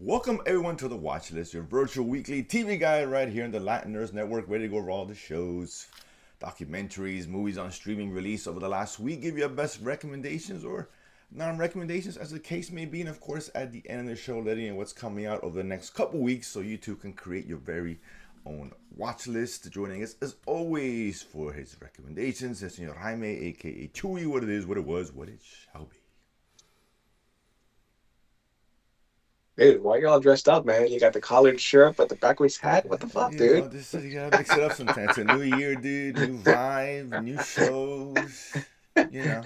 Welcome everyone to the Watchlist, your virtual weekly TV guide right here in the Latin Nurse Network, ready to go over all the shows, documentaries, movies on streaming release over the last week, give you our best recommendations or non-recommendations as the case may be, and of course at the end of the show letting you know what's coming out over the next couple weeks so you too can create your very own watch list. Joining us as always for his recommendations is Senor Jaime, aka Chewy, what it is, what it was, what it shall be. Dude, why you all dressed up, man? You got the collared shirt, but the backwards hat. What the fuck, You know, dude? this you gotta mix it up sometimes. It's a new year, dude. New vibe, new shows. You know,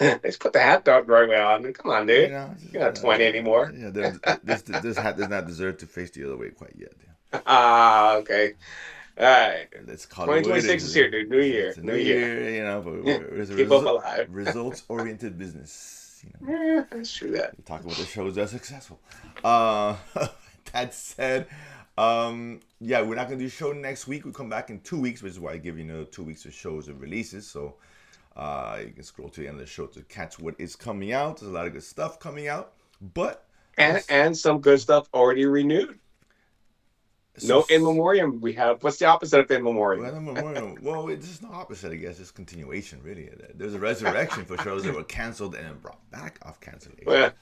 Let's put the hat dog right way on. Come on, you dude. know. You're not 20 anymore. This hat does not deserve to face the other way quite yet. Ah, okay. All right. Let's call it what it 2026 is. is here, dude. New It's year. a New new year. year, you know. But it's a Keep up alive. results-oriented business. You know, Yeah, that's true that. we're talking about the shows that are successful. Uh, that said, yeah, we're not gonna do a show next week. We come back in 2 weeks, which is why I give you another 2 weeks of shows and releases. So you can scroll to the end of the show to catch what is coming out. There's a lot of good stuff coming out, but And let's and some good stuff already renewed. so. No in memoriam. We have what's the opposite of in Well, memoriam? it's just no opposite, I guess. It's continuation, really. There's a resurrection for shows that were canceled and then brought back off cancellation. Well,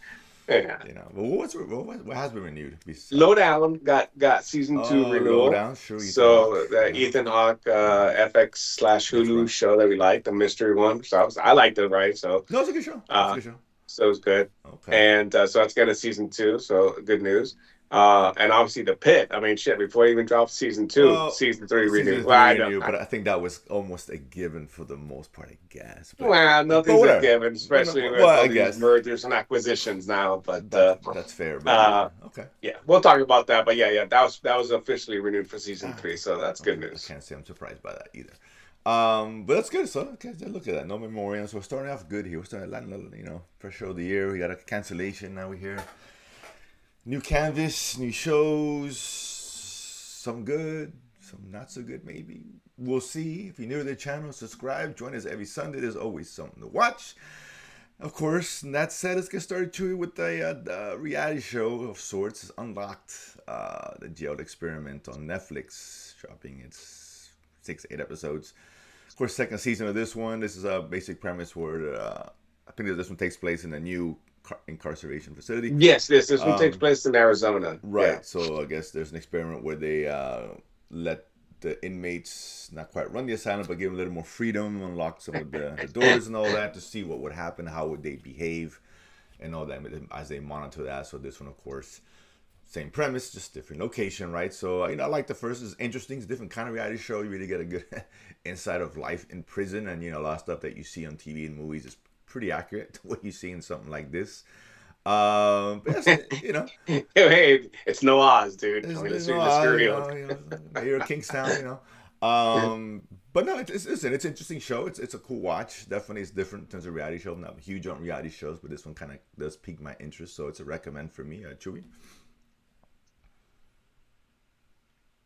yeah. You know, but what has been renewed? Lowdown got season two Oh, renewal. Lowdown, sure, Ethan Hawke. So the Yeah, Ethan Hawke FX slash that's Hulu right. show that we liked, the mystery one. So I liked it, right? So No, it's a good show. It's a uh, good show. so it was good, Okay. and so that's getting a season two. So good news. And obviously the Pit. I mean, shit. Before it even dropped season two, Well, season three season renewed. Well, three I know. renewed, but I think that was almost a given for the most part, I guess. Well, But nothing's a whatever. given, especially Well, with all I these guess mergers and acquisitions now. But that's fair. But uh, okay. yeah, we'll talk about that. But yeah, that was officially renewed for season Ah, three. So that's good okay. I news. can't say I'm surprised by that either. But that's good. So okay, look at that. No memoriam. So we're starting off good here. We're starting, first show of the year. We got a cancellation. Now we're here. New canvas, new shows. Some good, some not so good. Maybe we'll see. If you're new to the channel, subscribe. Join us every Sunday. There's always something to watch. Of course, and that said, let's get started to with the reality show of sorts. It's Unlocked, the jailed experiment on Netflix, dropping its 6, 8 episodes. Of course, second season of this one. This is a basic premise where I think that this one takes place in a new incarceration facility. Yes, this one takes Um, place in Arizona. Yeah. right. So I guess there's an experiment where they let the inmates not quite run the asylum, but give them a little more freedom, unlock some of the doors and all that to see what would happen, how would they behave, and all that as they monitor that. So this one, of course, same premise, just different location, right? So I like the first. It's interesting. It's a different kind of reality show. You really get a good insight of life in prison, and a lot of stuff that you see on TV and movies is pretty accurate to what you see in something like this. But yes, Hey, it's no Oz, dude. I mean, there's it's no the odds, studio. Mayor of Kingstown. But no, it's an interesting show. It's a cool watch. Definitely, it's different in terms of reality shows. I'm not huge on reality shows, but this one kind of does pique my interest, so it's a recommend for me. Chewy.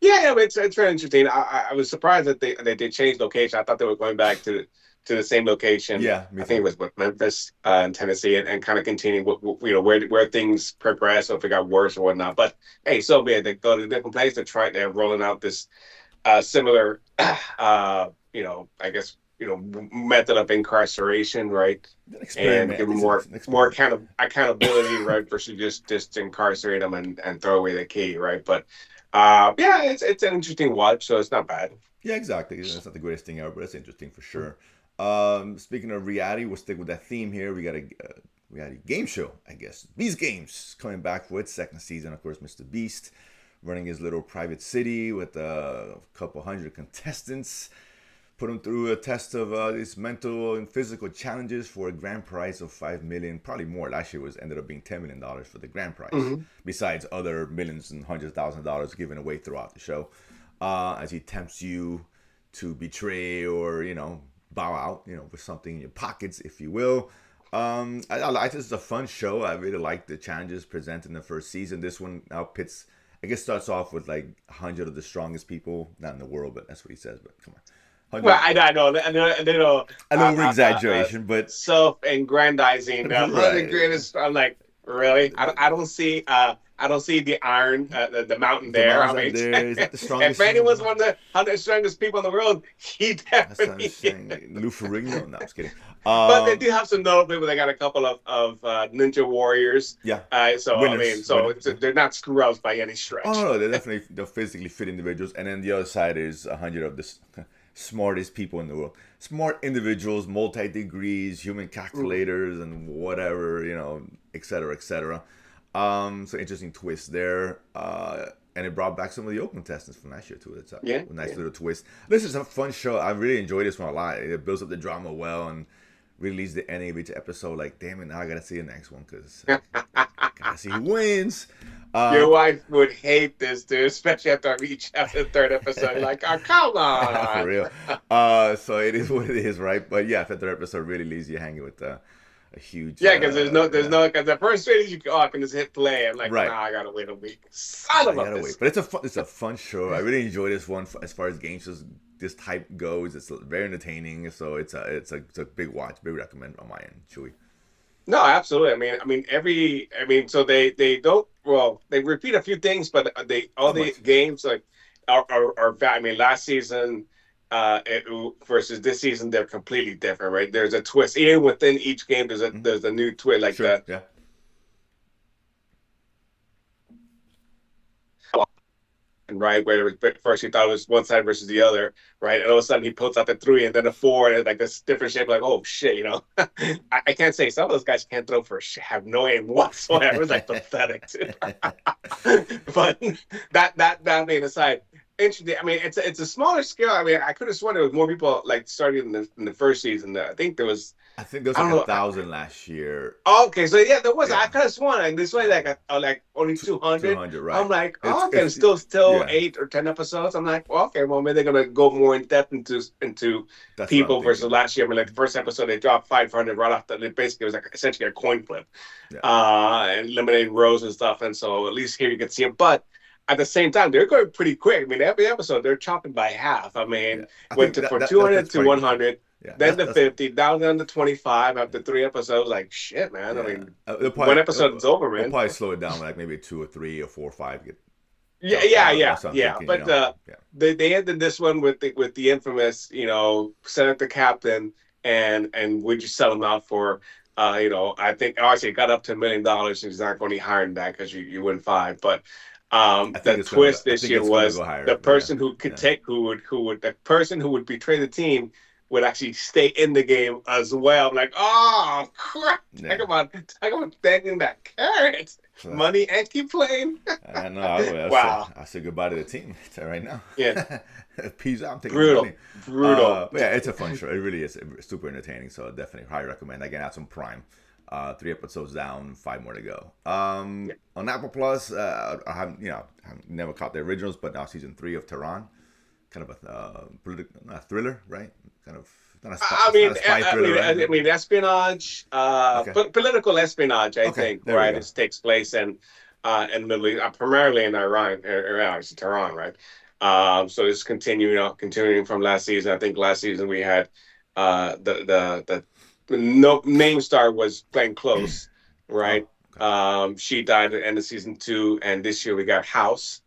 Yeah, it's very interesting. I was surprised that they changed location. I thought they were going back to the same location. Yeah, me I think too. it was what, Memphis and Tennessee, and kind of continue where things progress or if it got worse or whatnot. But hey, so be it. They go to a different place. They're rolling out this similar, I guess method of incarceration, right? An And experiment. give At them least it's more an more experiment. accountability, right? Versus just incarcerate them and throw away the key, right? But yeah, it's an interesting watch, so it's not bad. Yeah, exactly. It's not the greatest thing ever, but it's interesting for sure. Speaking of reality, we'll stick with that theme here. We got a reality game show, I guess. Beast Games coming back for its second season. Of course, Mr. Beast running his little private city with a couple hundred contestants. Put him through a test of these mental and physical challenges for a grand prize of 5 million, probably more. Last year was ended up being $10 million for the grand prize. Hmm. Besides other millions and hundreds of thousands of dollars given away throughout the show, as he tempts you to betray or bow out, with something in your pockets, if you will. I like this. Is a fun show. I really like the challenges presented in the first season. This one now pits. I guess starts off with like 100 of the strongest people, not in the world, but that's what he says. But come on, Well, 100. I know, I know, An over exaggeration, but self-aggrandizing, the 100 right. greatest. I'm like, Really? The, I don't see the iron the mountain the there. mountain's I not mean, there. He's not the if strongest. anyone's one of the 100 strongest people in the world, he That's what I'm definitely saying. is. Lou Ferrigno? No, I'm just kidding. But they do Um, have some notable people. They got a couple of ninja warriors. yeah, So I mean, winners, winner. Yeah. they're not screw ups by any Oh stretch. no, they're physically fit individuals, and then the other side is 100 of the smartest people in the world. Smart individuals, multi degrees, human Mm. calculators, and whatever etc. etc. So interesting twist there. And it brought back some of the old contestants from last year too. It's Yeah, a nice yeah. little twist. This is a fun show. I really enjoyed this one a lot. It builds up the drama well and released the end of each episode. Like, damn it, now I gotta see the next one because gotta see who wins. Your Um, wife would hate this, dude, especially after I reach after the third episode. Like, oh, come for on. real. So it is what it is, right? But yeah, the third episode really leaves you hanging with a huge, Yeah, because yeah, because the first minute you go, oh, I can just hit play. I'm like, right. nah, I gotta wait a week. Son I of a gotta wait, bis. but it's a fun show. I really enjoy this one as far as game shows this type goes. It's very entertaining, so it's a big watch, big recommend on my end, Chewy. No, absolutely. I mean, so they don't. Well, they repeat a few things, but they all Not the much. games like I mean, last season versus this season, they're completely different, right? There's a twist even within each game. Mm-hmm. There's a new twist, like Sure, the yeah. right? Where it was first he thought it was one side versus the other, right? And all of a sudden he pulls out the three and then a four and it's like this different shape. Like, oh shit, you know. I can't say some of those guys can't throw for shit, have no aim whatsoever. It's like pathetic, but that being aside, interesting. I mean, it's a smaller scale. I mean, I could have sworn there was more people like starting in the first season. I think there was. I think there was I like don't a know. thousand last year. Okay, so yeah, there was. I Yeah, could have sworn like this way, like only 200. 200, I'm right? like, oh, okay, It's still yeah. 8 or 10 episodes. I'm like, well, okay, well, maybe they're gonna go more in depth into That's what I'm people versus thinking. last year. I mean, like the first episode, they dropped 500 right off the. It basically was like essentially a coin flip, Yeah, and eliminating rows and stuff. And so at least here you can see them, but. At the same time, they're going pretty quick. I mean, every episode they're chopping by half. I yeah. mean, I went think to for that's 200 to probably good too. 100, Yeah, then to that's 50, down to 25 after 3 episodes. Like shit, man. I yeah. mean, They'll one probably episode is over, they'll man. probably slow it down like maybe two or three or four or five get Yeah, dropped yeah, out. yeah, That's what I'm yeah. thinking. But Yeah, they ended this one with the infamous, select the captain and would you sell him out for I think obviously it got up to $1 million and he's not going to hire him back because you win five. But the twist I this think year it's gonna was go higher. the But yeah, person who could yeah, take the person who would betray the team would actually stay in the game as well. I'm like, oh crap! yeah. Talk about banging that carrot, So that's money, and keep playing. I know. Wow. I'll say goodbye to the team right now. Yeah. Peace out. I'm taking the money. Brutal, brutal. But yeah, it's a fun show. It really is super entertaining. So definitely highly recommend. Again, that's on Prime. 3 episodes down, five more to go. Yeah. On Apple Plus, I haven't never caught the originals, but now season 3 of Tehran, kind of a political thriller, right? Kind of I it's not mean, a spy thriller, right? espionage, Okay, political espionage. I okay, think there we right. go. It takes place in the Middle East, primarily in Iran, actually Tehran, right? So it's continuing from last season. I think last season we had the no name star was playing close, Oh, right? okay. She died at the end of season two, and this year we got House.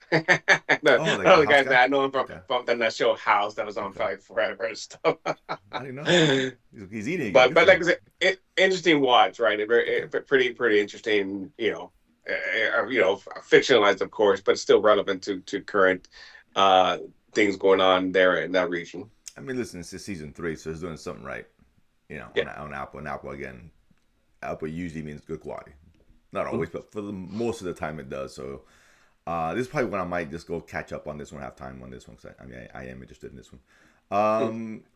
Oh, the like a other house guy guy. that I know him from Okay, that show House that was on okay. Fight Forever and stuff. I didn't know that. Okay, he's eating again. Good But for like him. I said, interesting watch, right? Okay. Pretty interesting. Fictionalized, of course, but still relevant to current uh, things going on there in that region. I mean, listen, it's season 3, so it's doing something right. Yeah. On Apple. And Apple again, Apple usually means good quality. Not Mhm. always, but for the most of the time it does. So this is probably when I might just go catch up on this one, have time on this one, because I am interested in this one.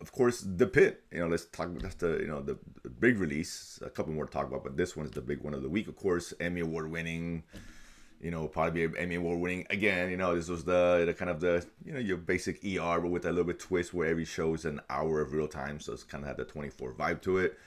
Of course, the Pit. Let's talk. That's the big release. A couple more to talk about, but this one is the big one of the week. Of course, Emmy Award winning. Probably be Emmy Award winning again. This was the kind of the your basic ER, but with a little bit twist where every show is an hour of real time, so it's kind of had the 24 vibe to it.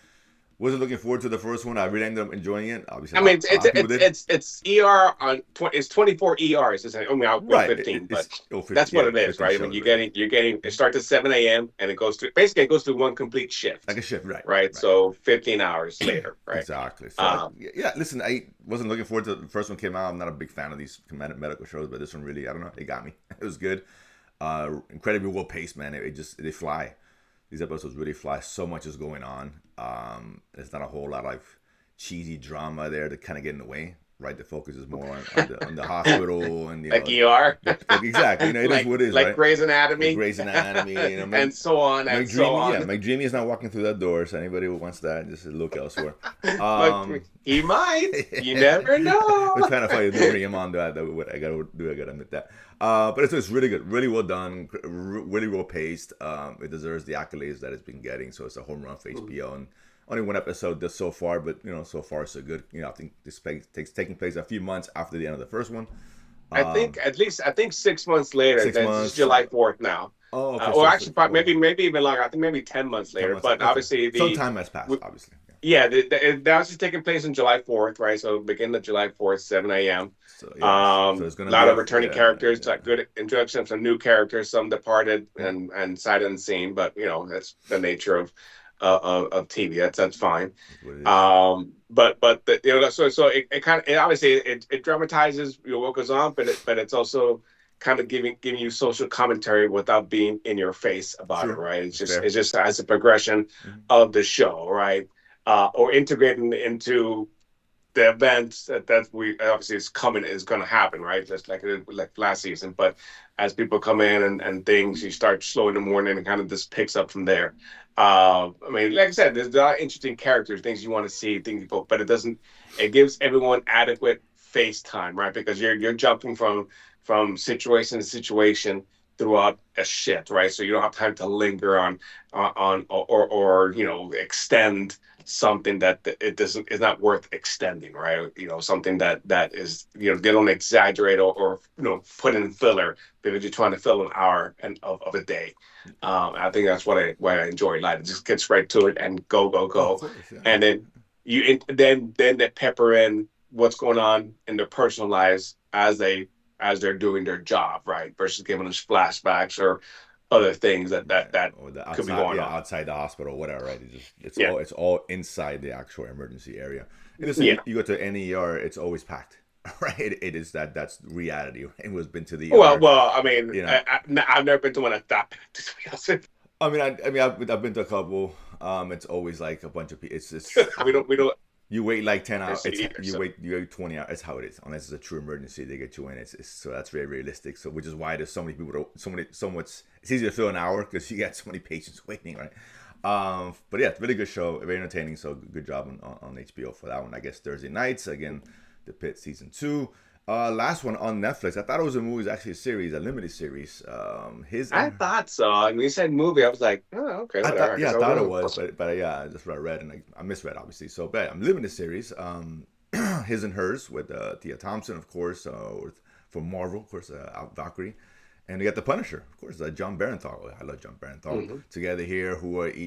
Wasn't looking forward to the first one. I really ended up enjoying it. Obviously, I mean, a lot of people did. it's ER on 20, it's 24 ERs. I mean, I'll go Right. 15, but It's 50, that's what yeah, it is, 15 right? I mean, shows, right? you're getting it starts at 7 a.m. and it goes through basically it goes through one complete Like shift, a shift, right? right? Right. So 15 hours later, right? Exactly. So Um, yeah, listen, I wasn't looking forward to the first one came out. I'm not a big fan of these medical shows, but this one really, I don't know, it got me. It was good. Incredibly well paced, man. It just they fly. These episodes really fly. So much is going on. There's not a whole lot of cheesy drama there to kind of get in the way. Right, the focus is more on the hospital and like ER, like exactly. It is what it is, like right? Grey's Like Anatomy, Grey's Anatomy, and so on and Mike so Dreamy, yeah, on. Mike Dreamy is not walking through that door. So anybody who wants that, just look elsewhere. But he might. You never know. I'm trying to find bring him on that. What I gotta do, I gotta admit that. But it's really good, really well done, really well paced. It deserves the accolades that it's been getting. So it's a home run for HBO, and only one episode this so far, but so far so good. I think this takes taking place a few months after the end of the first one. I think at least 6 months later. 6 months. It's July 4th now. Oh, okay. Or actually, maybe even longer. I think maybe 10 months 10 later. months. But Okay. obviously, Some time has passed. Obviously. yeah, that's just taking place on July 4th, right? So beginning of July 4th, 7 a.m. So yes. So it's A gonna lot be of returning characters, yeah. good introduction of some new characters, some departed and sight unseen. But that's the nature of TV. That's fine. But so it kind of obviously it dramatizes what goes on, but it's also kind of giving you social commentary without being in your face about it, right? It's just as a progression of the show, right? Or integrating into the events that we obviously is going to happen, right? Just like last season. But as people come in and things, you start slow in the morning and kind of just picks up from there. I mean, like I said, there's a lot of interesting characters, things you want to see, things, but it doesn't. It gives everyone adequate face time, right? Because you're jumping from situation to situation throughout a shift, right? So you don't have time to linger on or extend something that it doesn't is not worth extending, right? Something that is they don't exaggerate or put in filler because you're trying to fill an hour of a day. I think that's what I enjoy. Like it just gets right to it and go go Oh, of go, course, yeah. and then then they pepper in what's going on in their personal lives as they're doing their job, right? Versus giving us flashbacks or other things that or the could be outside, going yeah, on. outside the hospital, whatever, right? Yeah, it's all inside the actual emergency area. And listen, yeah. you go to any ER, it's always packed, right? It is that's reality. It was been to the ER, Well, I mean, you know. I've never been to one of that. To be honest with I've been to a couple. It's always like a bunch of people. It's just you. We don't you wait like 10 hours. see either. You wait 20 hours. It's how it is. Unless it's a true emergency, they get you in. So that's very realistic. So which is why there's so many people. It's easy to fill an hour because you got so many patients waiting, right? But yeah, really good show, very entertaining. So good job on HBO for that one. I guess Thursday nights again, the Pitt season 2. Last one on Netflix. I thought it was a movie. It's actually a series, a limited series. I thought so. I mean, you said movie. I was like, oh, okay, whatever. I thought it was, but yeah, that's what I read, and I misread obviously. So, but I'm living the series, His and Hers with Tia Thompson, of course, from Marvel, of course, Valkyrie, and we got the Punisher, of course, John Barenthal. I love John Barenthal. Together here,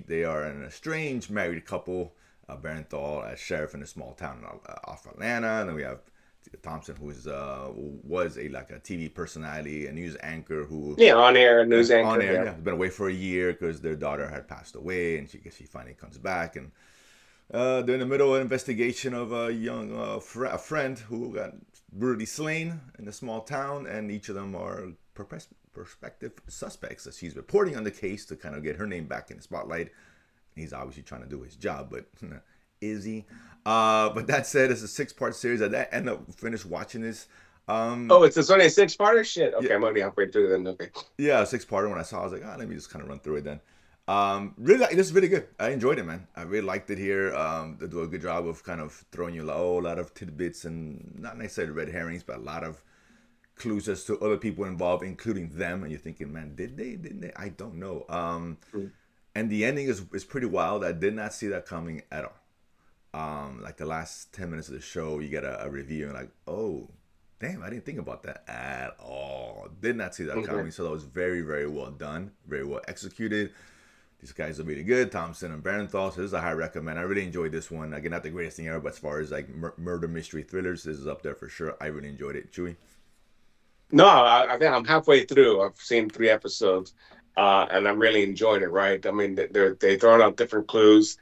they are an estranged married couple. Barenthal as sheriff in a small town off Atlanta, and then we have Thompson, who was a TV personality, a news anchor who on air news anchor. On air, yeah. Been away for a year because their daughter had passed away, and she finally comes back, and they're in the middle of an investigation of a young a friend who got brutally slain in a small town, and each of them are prospective suspects. As she's reporting on the case to kind of get her name back in the spotlight. He's obviously trying to do his job, but is he? But that said, it's a 6-part series. I end up finished watching this. It's only a 6-parter? Shit. Okay, yeah. I'm already halfway through then. Okay. Yeah, a 6-parter. When I saw it, I was like, let me just kind of run through it then. This is really good. I enjoyed it, man. I really liked it here. They do a good job of kind of throwing you a lot of tidbits and not necessarily red herrings, but a lot of clues as to other people involved, including them. And you're thinking, man, did they? Didn't they? I don't know. And the ending is pretty wild. I did not see that coming at all. Like the last 10 minutes of the show, you get a review and like, oh, damn, I didn't think about that at all. Did not see that coming. So that was very, very well done, very well executed. These guys are really good. Thompson and Barenthal. So this is a high recommend. I really enjoyed this one. Again, not the greatest thing ever, but as far as like murder mystery thrillers, this is up there for sure. I really enjoyed it. Chewy? No, I think I'm halfway through. I've seen 3 episodes, and I'm really enjoying it. Right? I mean, they throwing out different clues,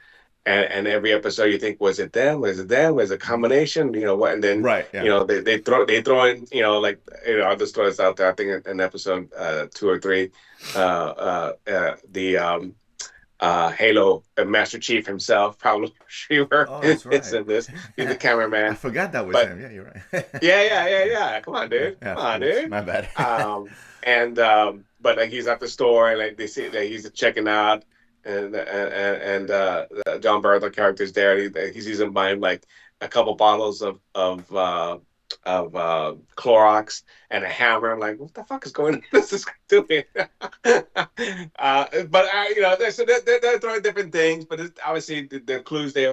and every episode you think, was it them? Was it them? Was it a combination? You know what? And then Right. Yeah. they throw in, like, other stories out there. I think in episode 2 or 3, the Halo Master Chief himself, Pablo Schreiber, Oh, that's is right. in this. He's the I cameraman. forgot that was But him. Yeah, you're right. yeah. Come on, Yeah, dude. yeah, Come of on, course. dude. My bad. And but like he's at the store, and like they see that he's checking out, and John Bernthal character's there. And he sees him buying like a couple bottles of Clorox and a hammer. I'm like, what the fuck is going on? This is doing. So they're throwing different things, but it's obviously the clues there.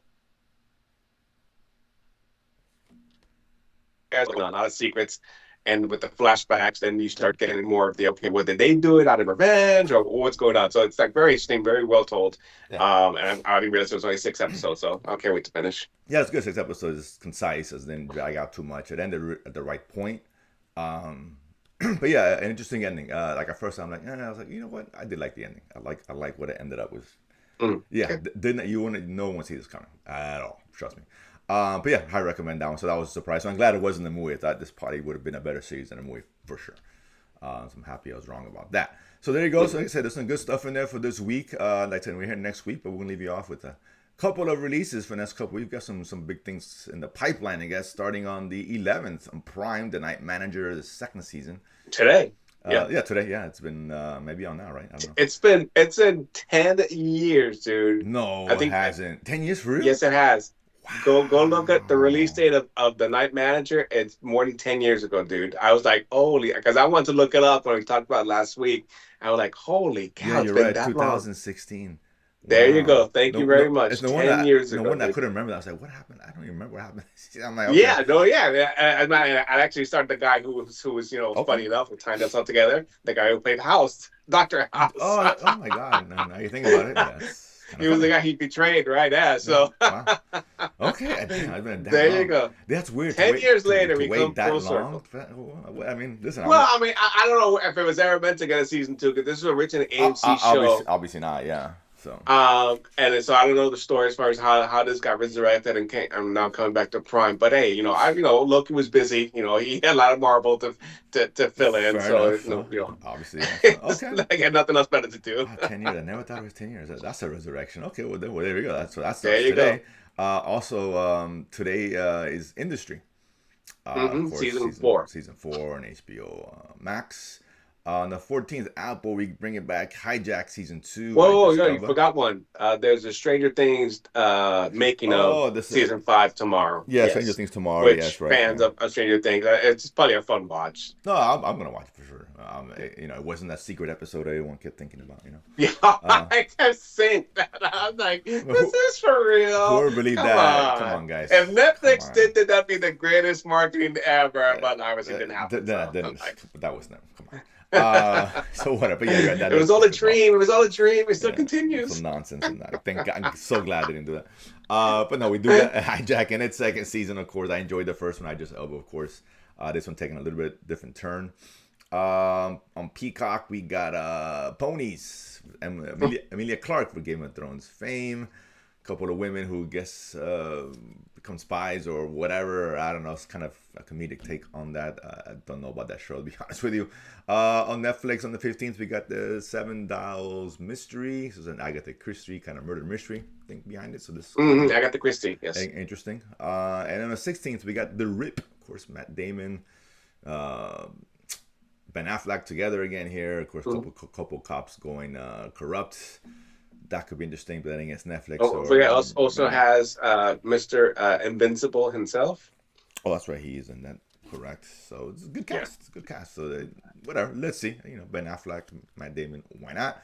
There's a lot of secrets, and with the flashbacks, then you start getting more of the, okay, well, did they do it out of revenge, or what's going on? So it's like very interesting, very well told. Yeah. And I didn't realize it was only 6 episodes, so I can't wait to finish. Yeah, it's good. 6 episodes is concise, as didn't drag out too much. It ended at the right point. But yeah, an interesting ending. Like at first, I'm like, I was like, you know what? I did like the ending. I like what it ended up with. Yeah, Okay. didn't you want to? No one see this coming at all. Trust me. But yeah, I recommend that one. So that was a surprise. So I'm glad it wasn't a movie. I thought this probably would have been a better series than a movie for sure. So I'm happy I was wrong about that. So there you go. So like I said, there's some good stuff in there for this week. Like I said, we're here next week, but we're gonna leave you off with a couple of releases for next couple. We've got some big things in the pipeline, I guess, starting on the 11th on Prime, The Night Manager, the second season. Today. Yeah. Yeah, today. Yeah, it's been maybe on now, right? I don't know. It's been 10 years, dude. No, I it think hasn't. 10 years for real? Yes, it has. Go look at the release Wow. date of the Night Manager. It's more than 10 years ago, dude. I was like, holy, because I wanted to look it up when we talked about it last week. I was like, holy Yeah, cow, it's you're been right. that long. 2016. There you go. Wow. Thank No, you no, very it's much. no one 10 that years no ago, one that dude. couldn't remember that. I was like, what happened? I don't even remember what happened. I'm like, okay. Yeah, no, yeah. I actually started the guy who was Okay. funny enough, we tied us all together. The guy who played House, Dr. House. Oh my God. Now you think about it, yeah, it's kind He of was the funny. guy he betrayed, right? Yeah, Yeah. so Wow. Okay. I've been that there you long. go. That's weird to 10 wait years later, to we wait come that full long. circle. I mean, listen, Well, I mean, I don't know if it was ever meant to get a season 2, because this was originally an AMC show. obviously not. Yeah. So. And so I don't know the story as far as how this got resurrected and I'm now coming back to Prime. But hey, Loki was busy. He had a lot of Marvel to fill in. Fair So enough. So obviously, yeah. So, okay. I had nothing else better to do. 10 years. I never thought it was 10 years. That's a resurrection. Okay, well, there we go. That There starts you go. today. Also, today is Industry. Of course, Season 4. season 4 on HBO Max. On the 14th, Apple, we bring it back. Hijack season 2. Whoa, Idris you Elba. forgot one. There's a Stranger Things making of Oh, this season 5 tomorrow. yeah, Stranger Yes. Things tomorrow. Which Yes, right. fans Yeah. of Stranger Things, it's probably a fun watch. No, I'm gonna watch it for sure. It wasn't that secret episode everyone kept thinking about. Yeah, Uh, I kept saying that. I was like, this who, is for real. whoever believed Come that? Come on. on, guys. If Come Netflix on. did that'd be the greatest marketing ever, but obviously it didn't happen. That was never. Come on. So whatever. But yeah, that It was all a dream. It was all a dream. It still continues. Some nonsense and that. Thank God. I'm so glad they didn't do that. But no, we do that. Hijack in its second season, of course. I enjoyed the first one. Idris Elba, of course. This one taking a little bit different turn. On Peacock, we got Ponies. Emilia Clarke for Game of Thrones fame. A couple of women who guess become spies or whatever. I don't know. It's kind of a comedic take on that. I don't know about that show, to be honest with you. On Netflix on the 15th, we got the Seven Dials Mystery. This is an Agatha Christie kind of murder mystery thing behind it. So this Agatha Christie, yes. Interesting. And on the 16th, we got The Rip. Of course, Matt Damon, Ben Affleck together again here. Of course, couple cops going corrupt. That could be interesting, but I think it's Netflix. Also has Mr. Invincible himself. Oh, that's right. He is in that. Correct. So it's a good cast. Yeah. It's a good cast. So whatever. Let's see. Ben Affleck, Matt Damon. Why not?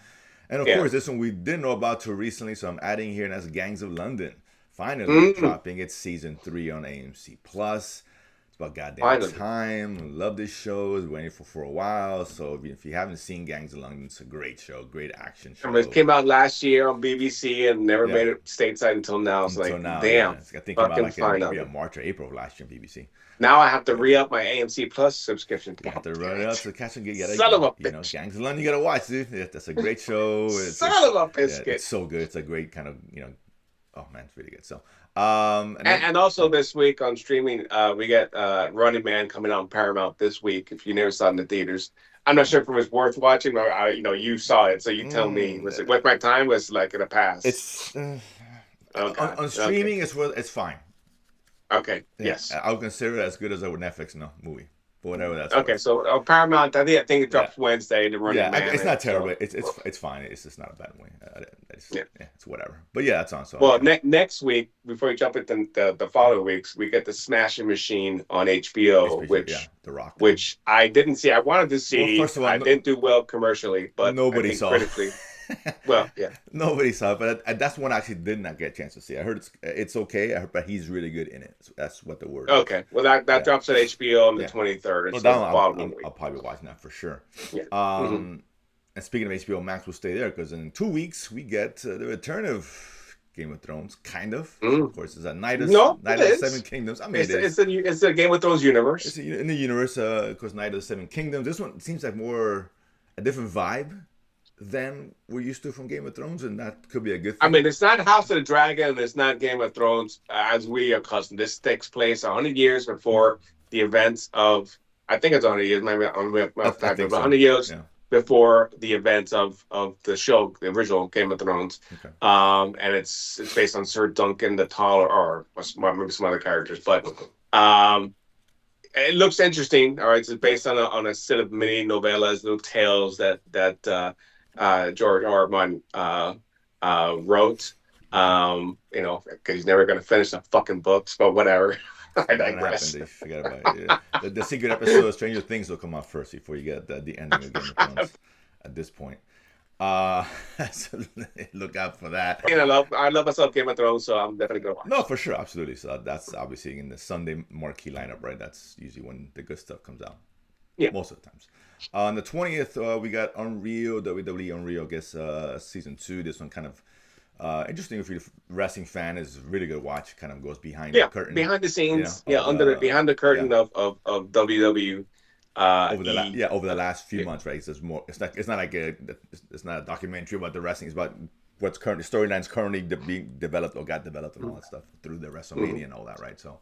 And of course, this one we didn't know about too recently, so I'm adding here, and that's Gangs of London. Finally dropping its season 3 on AMC Plus. about goddamn Finally. time. Love this show. Was waiting for a while. So if you haven't seen Gangs of London, it's a great show, great action I mean, it show. came out last year on BBC and never Yeah, made it stateside until now. It's until like, now, yeah. damn, I think it came out fucking like in finally. March or April of last year on BBC. Now I have to Yeah. re-up my AMC Plus subscription. You have God to damn run it up it. to catch and get. Son of a bitch. Gangs of London. You gotta watch, dude. Yeah, that's a great show. Son of a Yeah, biscuit. it's so good. It's a great kind of oh man, it's really good. So, and then And also this week on streaming, we get Running Man coming out on Paramount this week. If you never saw it in the theaters, I'm not sure if it was worth watching. Or you saw it, so you tell me. Was it worth my time? Was like in a pass? it's Oh God. on Okay. streaming. It's fine. Okay. Yeah, Yes. I would consider it as good as a Netflix movie, but whatever that's Okay. worth. So Paramount, I think it Yeah, drops Wednesday. The Running yeah, Man. it's not So terrible. It's fine. It's just not a bad movie. yeah. It's whatever. But yeah, that's on. So Well, kind of next week, before we jump into the following weeks, we get the Smashing Machine on HBO, HBO, yeah, The Rock. which I didn't see. I wanted to Well, see. first of all, I didn't do well commercially, but I nobody think saw. critically, well, yeah. Nobody saw it, but that's one I actually did not get a chance to see. I heard it's okay, but he's really good in it. So that's what the word is. Okay, well that Yeah, drops at HBO on the yeah. 23rd. Well, It's that the one following week. I'll probably be watching that for sure. Yeah. Hmm. And speaking of HBO Max, we'll stay there because in 2 weeks we get the return of Game of Thrones, kind of. Of course, it's a No, Night it of the is. Seven Kingdoms. I mean, it is. It's a Game of Thrones universe. In the universe, of course, Night of the Seven Kingdoms. This one seems like more a different vibe than we're used to from Game of Thrones, and that could be a good thing. I mean, it's not House of the Dragon. It's not Game of Thrones as we are accustomed. This takes place 100 years before the events of. I think it's 100 years. Maybe I'm I think so. 100 years Yeah. before the events of the show, the original Game of Thrones. Okay. And it's based on Sir Duncan the Taller, or maybe some other characters, but um, it looks interesting. All right, it's based on a set of mini novellas, little tales that George R. R. Martin wrote. Because he's never going to finish the fucking books, but whatever. I digress. They forget about it. Yeah. The secret episode of Stranger Things will come out first before you get the ending of Game of Thrones. At this point, so look out for that. I love myself Game of Thrones, so I'm definitely gonna watch. No, for sure, absolutely. So that's obviously in the Sunday marquee lineup, right? That's usually when the good stuff comes out. Yeah, most of the times. On the 20th, we got Unreal, WWE Unreal, I guess, season 2. This one kind of interesting if you're a wrestling fan. Is a really good watch. Kind of goes behind the curtain, behind the scenes, behind the curtain of WWE. Over the last few months, right? It's more. It's not like it's not a documentary about the wrestling. It's about what's currently storylines currently being developed or got developed and all that stuff through the WrestleMania and all that, right? So.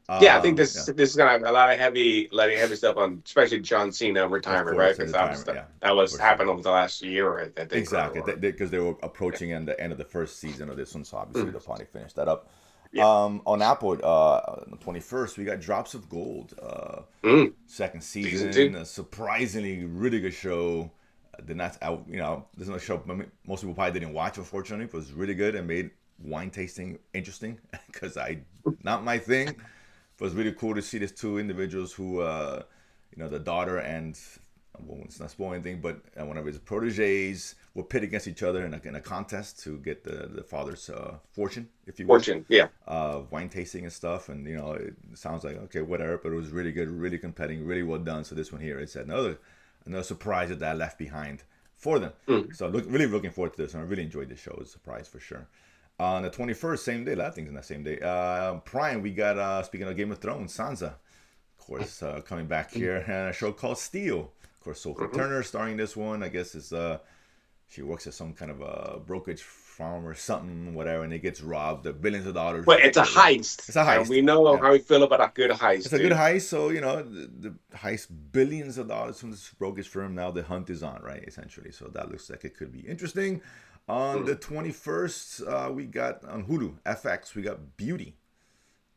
I think this is gonna have a lot of heavy stuff on, especially John Cena retirement, right? Because that was happened over the last year, I think. Exactly, because they were approaching the end of the first season of this one, so obviously they'll probably finish that up. Yeah. On Apple, on the 21st, we got Drops of Gold, second season, a surprisingly really good show. There's no show most people probably didn't watch, unfortunately, but it was really good and made wine tasting interesting because not my thing. It was really cool to see these two individuals who, the daughter and, well, it's not spoiling anything, but one of his proteges were pit against each other in a contest to get the father's fortune, if you will. Fortune, yeah. Wine tasting and stuff, and it sounds like okay, whatever, but it was really good, really compelling, really well done. So this one here, it's another surprise that I left behind for them. So really looking forward to this, and I really enjoyed the show. It was a surprise for sure. On the 21st, same day, a lot of things in that same day. Prime, we got, speaking of Game of Thrones, Sansa, of course, coming back here, and a show called Steel. Of course, Sophie Turner starring this one. I guess she works at some kind of a brokerage farm or something, whatever, and it gets robbed. The billions of dollars. Well, it's a heist. It's a heist. And we know how we feel about a good heist. It's a good heist, so, the heist billions of dollars from this brokerage firm. Now the hunt is on, right, essentially. So that looks like it could be interesting. On the 21st, we got on Hulu, FX, we got Beauty.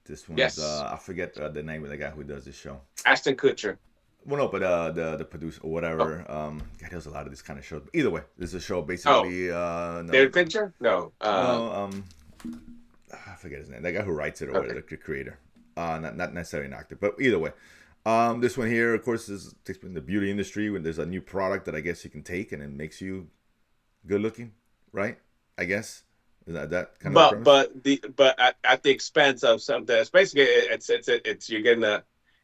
This one's, I forget the name of the guy who does this show. Ashton Kutcher. Well, no, but the producer or whatever. God, there's a lot of this kind of shows. But either way, this is a show basically. David Fincher? No. I forget his name. That guy who writes it or the creator. Not necessarily an actor, but either way. This one here, of course, takes place in the beauty industry when there's a new product that I guess you can take and it makes you good looking. Right, I guess is that kind of. But at the expense of something. It's basically it's you're getting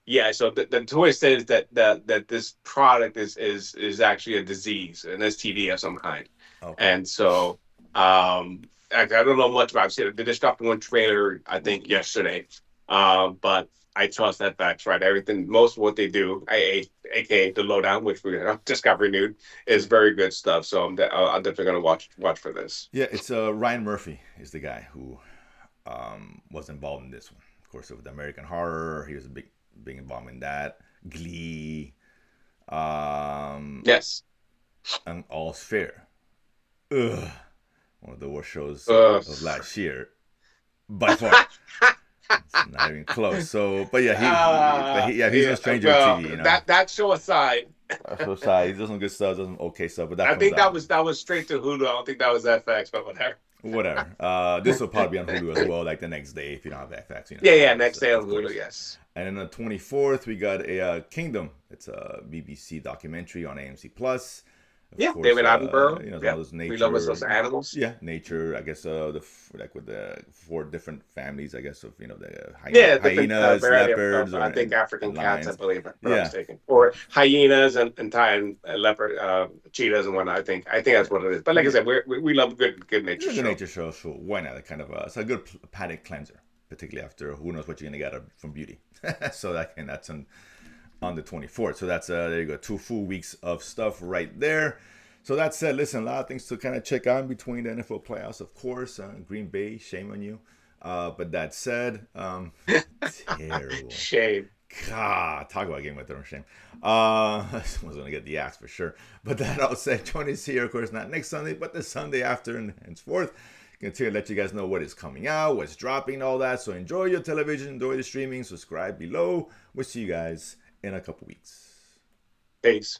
Yeah, so the twist is that this product is actually a disease, an STD of some kind, Okay. and so I don't know much about it. They just dropped one trailer, I think, yesterday, but I trust that facts right. Everything, most of what they do, aka the lowdown, which we just got renewed, is Sure. very good stuff. So I'm definitely gonna watch for this. Yeah, it's Ryan Murphy is the guy who was involved in this one. Of course, with American Horror, he was a big involved in that. Glee, um, Yes. and All's Fair. Ugh, one of the worst shows Ugh. of last year by far. It's not even close. So, but yeah, yeah, he's no Yeah. stranger to Well, TV, you know. that show aside. So sorry, he does some good stuff, does some okay stuff, but that I comes think out. that was straight to Hulu. I don't think that was FX, but whatever. Whatever. This will probably be on Hulu as well, like the next day if you don't have FX, you know. Yeah, yeah. It's, Next day on of Hulu, course. yes. And then on the 24th, we got a Kingdom. It's a BBC documentary on AMC Plus. Of Yeah, course, David Attenborough. you know, some of Yep, those we love us nature, those animals. yeah, nature. I guess like with the four different families, I guess of you know the Yeah, different hyenas, variety leopards, I think African and cats, I lions. believe, if I'm not Yeah, mistaken, or hyenas and Thai leopard, cheetahs and whatnot. I think yeah, that's what it is. But like I yeah. said, we love a good It's nature a good show. nature show, so why not? Kind of it's a good palate cleanser, particularly after who knows what you're gonna get from Beauty. So that's on the 24th. So that's there you go, 2 full weeks of stuff right there. So that said, listen, a lot of things to kind of check out in between the NFL playoffs, of course. Green Bay, shame on you. But that said, terrible. Shame. God, talk about game with their own shame. Someone's gonna get the axe for sure. But that all said, join us here, of course, not next Sunday, but the Sunday after and henceforth. Continue to let you guys know what is coming out, what's dropping, all that. So enjoy your television, enjoy the streaming, subscribe below. We'll see you guys in a couple weeks. Peace.